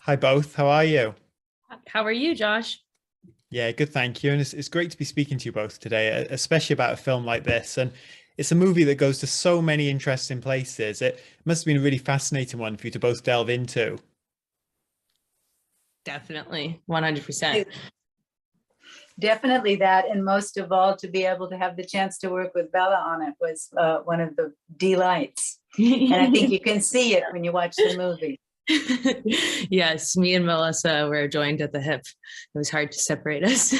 Hi both, how are you? How are you, Josh? Yeah, good, thank you. And it's great to be speaking to you both today, especially about a film like this. And it's a movie that goes to so many interesting places. It must have been a really fascinating one for you to both delve into. Definitely, 100%. Definitely that, and most of all, to be able to have the chance to work with Bella on it was one of the delights. And I think you can see it when you watch the movie. Yes, me and Melissa were joined at the hip. It was hard to separate us.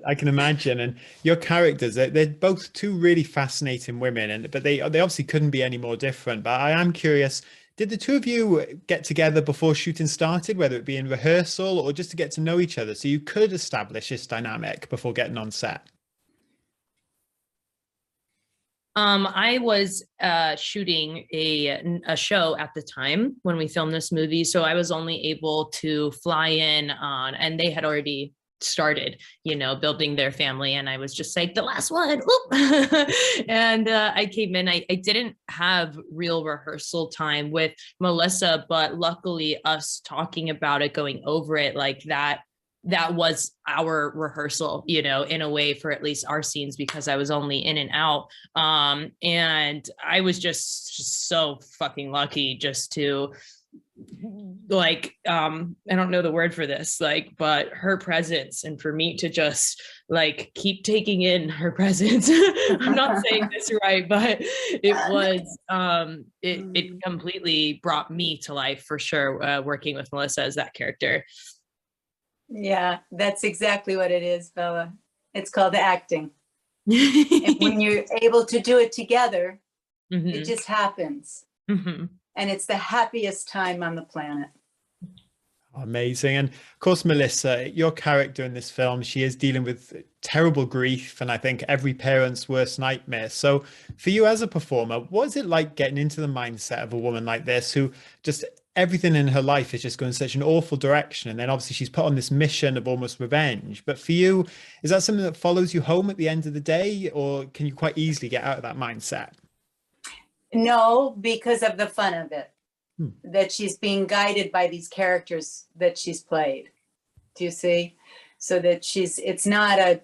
I can imagine. And your characters, they're both two really fascinating women, and but they obviously couldn't be any more different. But I am curious, did the two of you get together before shooting started, whether it be in rehearsal or just to get to know each other, so you could establish this dynamic before getting on set? I was shooting a show at the time when we filmed this movie, so I was only able to fly in on, and they had already started, building their family, and I was just like the last one. And I came in. I didn't have real rehearsal time with Melissa, but luckily us talking about it, going over it like that was our rehearsal, in a way for at least our scenes because I was only in and out. And I was just so fucking lucky just to I don't know the word for this, but her presence, and for me to just keep taking in her presence. I'm not saying this right, but it completely brought me to life for sure, working with Melissa as that character. Yeah, that's exactly what it is, Bella. It's called acting. And when you're able to do it together, it just happens. And it's the happiest time on the planet. Amazing. And of course, Melissa, your character in this film, she is dealing with terrible grief and I think every parent's worst nightmare. So for you as a performer, what is it like getting into the mindset of a woman like this who just everything in her life is just going such an awful direction? And then obviously she's put on this mission of almost revenge. But for you, is that something that follows you home at the end of the day, or can you quite easily get out of that mindset? No, because of the fun of it. That she's being guided by these characters that she's played. Do you see? So that it's not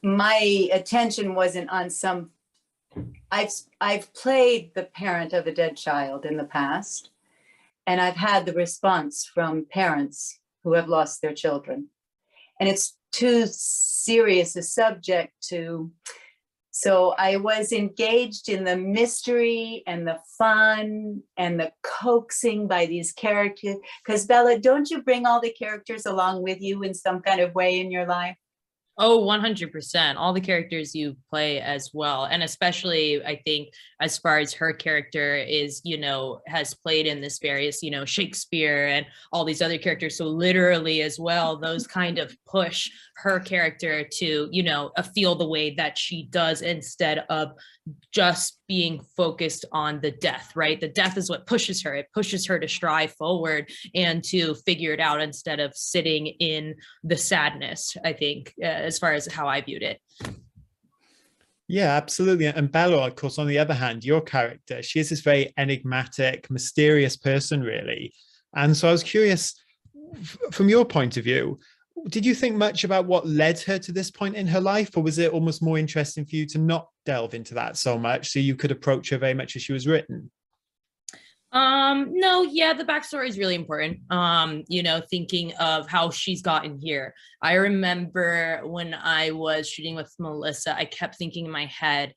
my attention wasn't on some, I've played the parent of a dead child in the past, and I've had the response from parents who have lost their children. And it's too serious a subject to, so I was engaged in the mystery and the fun and the coaxing by these characters. Because Bella, don't you bring all the characters along with you in some kind of way in your life? Oh, 100%. All the characters you play as well. And especially, I think, as far as her character is, has played in this various, Shakespeare and all these other characters. So literally as well, those kind of push her character to, feel the way that she does instead of just being focused on the death, right? The death is what pushes her. It pushes her to strive forward and to figure it out instead of sitting in the sadness, I think, as far as how I viewed it. Yeah, absolutely. And Bella, of course, on the other hand, your character, she is this very enigmatic, mysterious person, really. And so I was curious, from your point of view, did you think much about what led her to this point in her life, or was it almost more interesting for you to not delve into that so much so you could approach her very much as she was written? No, yeah, the backstory is really important. Thinking of how she's gotten here. I remember when I was shooting with Melissa, I kept thinking in my head,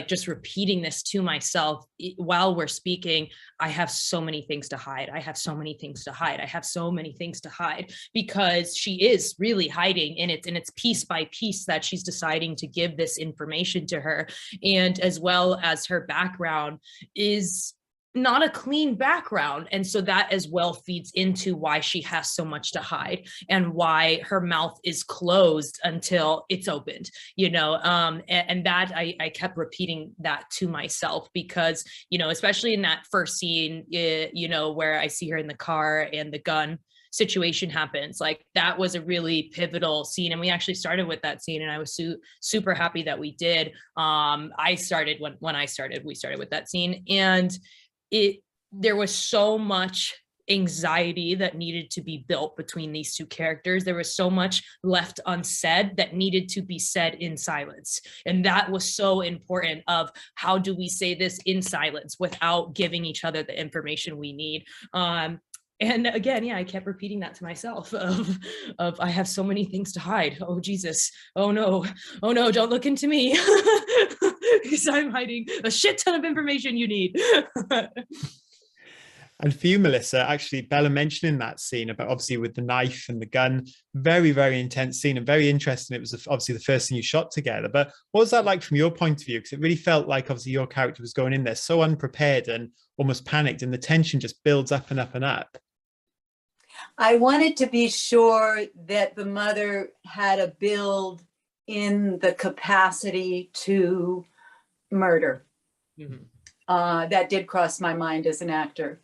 just repeating this to myself while we're speaking. I have so many things to hide. I have so many things to hide. I have so many things to hide, because she is really hiding, and it's piece by piece that she's deciding to give this information to her. And as well as her background is not a clean background, and so that as well feeds into why she has so much to hide and why her mouth is closed until it's opened, and that I kept repeating that to myself, because especially in that first scene, where I see her in the car and the gun situation happens, that was a really pivotal scene, and we actually started with that scene, and I was super happy that we did. I started when I started, we started with that scene, and there was so much anxiety that needed to be built between these two characters. There was so much left unsaid that needed to be said in silence. And that was so important of how do we say this in silence without giving each other the information we need. And again, yeah, I kept repeating that to myself of I have so many things to hide. Oh, Jesus. Oh no, don't look into me. Because I'm hiding a shit ton of information you need. And for you, Melissa, actually, Bella mentioning that scene about obviously with the knife and the gun, very, very intense scene and very interesting. It was obviously the first thing you shot together. But what was that like from your point of view? Because it really felt like obviously your character was going in there so unprepared and almost panicked, and the tension just builds up and up and up. I wanted to be sure that the mother had a build in the capacity to murder. Mm-hmm. That did cross my mind as an actor.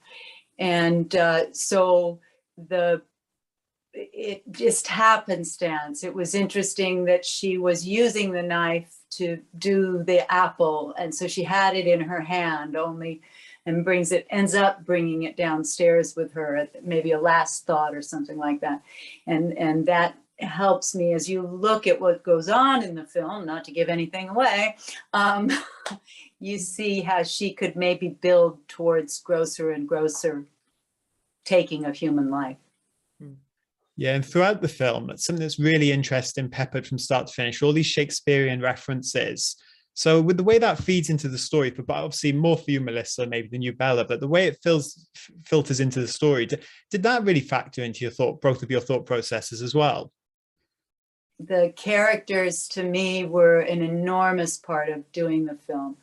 And so it just happenstance. It was interesting that she was using the knife to do the apple. And so she had it in her hand only, and ends up bringing it downstairs with her, maybe a last thought or something like that. And that helps me as you look at what goes on in the film, not to give anything away, you see how she could maybe build towards grosser and grosser taking of human life. Yeah, and throughout the film, it's something that's really interesting, peppered from start to finish, all these Shakespearean references. So with the way that feeds into the story, but obviously more for you, Melissa, maybe than you, Bella, but the way it filters into the story, did that really factor into both of your thought processes as well? The characters to me were an enormous part of doing the film.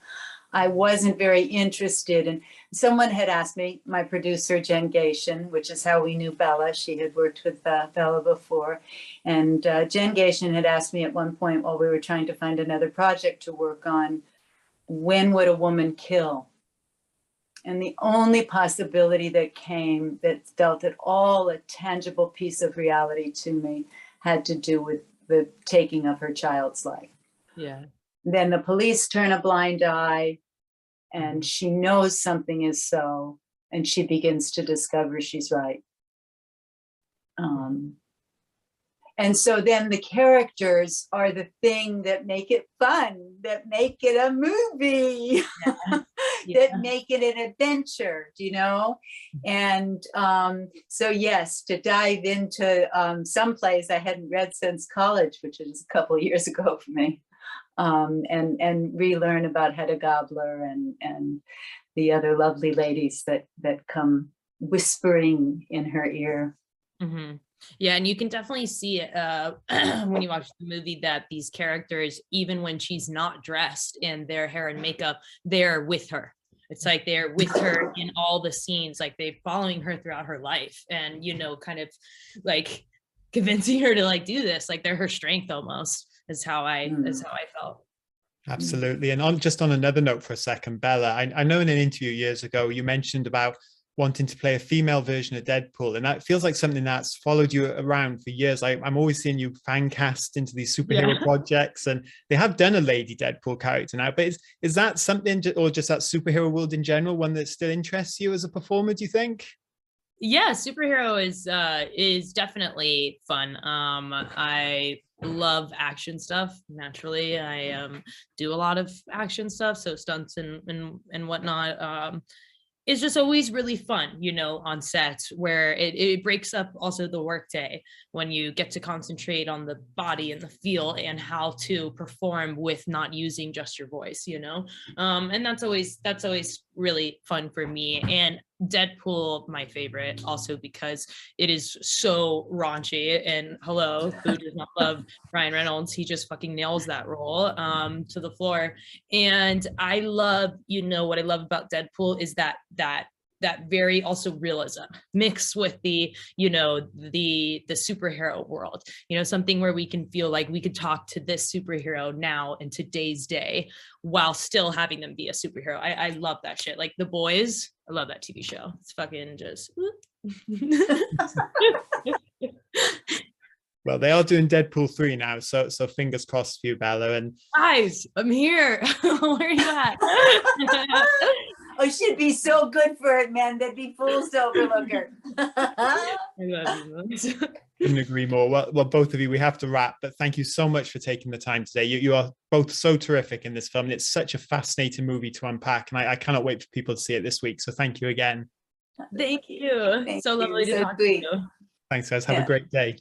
I wasn't very interested in, someone had asked me, my producer, Jen Gation, which is how we knew Bella. She had worked with Bella before. And Jen Gation had asked me at one point while we were trying to find another project to work on, when would a woman kill? And the only possibility that came that felt at all a tangible piece of reality to me had to do with the taking of her child's life. Yeah. Then the police turn a blind eye, and she knows something is so, and she begins to discover she's right. And so then the characters are the thing that make it fun, that make it a movie, that make it an adventure, you know? And so yes, to dive into some place I hadn't read since college, which is a couple of years ago for me, and relearn about Hedda Gabler and the other lovely ladies that come whispering in her ear. Mm-hmm. Yeah, and you can definitely see it when you watch the movie that these characters, even when she's not dressed in their hair and makeup, they're with her. It's like they're with her in all the scenes, like they're following her throughout her life, and kind of like convincing her to like do this, like they're her strength almost. Is how I felt. Absolutely. And just on another note for a second, Bella, I know in an interview years ago you mentioned about wanting to play a female version of Deadpool, and that feels like something that's followed you around for years. I'm always seeing you fan cast into these superhero projects, and they have done a lady Deadpool character now, but is that something, or just that superhero world in general, one that still interests you as a performer, do you think? Yeah, superhero is definitely fun. I love action stuff. Naturally, I do a lot of action stuff, so stunts and whatnot. It's just always really fun, on sets where it breaks up also the workday when you get to concentrate on the body and the feel and how to perform with not using just your voice, and that's always really fun for me. And Deadpool, my favorite, also because it is so raunchy, and hello, who does not love Ryan Reynolds? He just fucking nails that role to the floor. And I love, what I love about Deadpool is that very also realism mixed with the superhero world, something where we can feel like we could talk to this superhero now in today's day while still having them be a superhero. I love that shit. Like The Boys, I love that TV show. It's fucking just Well, they are doing Deadpool 3 now, so fingers crossed for you, Bella. And guys, I'm here. Where are you at? Oh, she'd be so good for it, man. They'd be fools to overlook her. I love you, Melissa. Couldn't agree more. Well, both of you, we have to wrap, but thank you so much for taking the time today. You are both so terrific in this film, and it's such a fascinating movie to unpack, and I cannot wait for people to see it this week. So thank you again. Thank you. Thank so you. lovely to So talk sweet. to you. Thanks, guys. Have Yeah. a great day.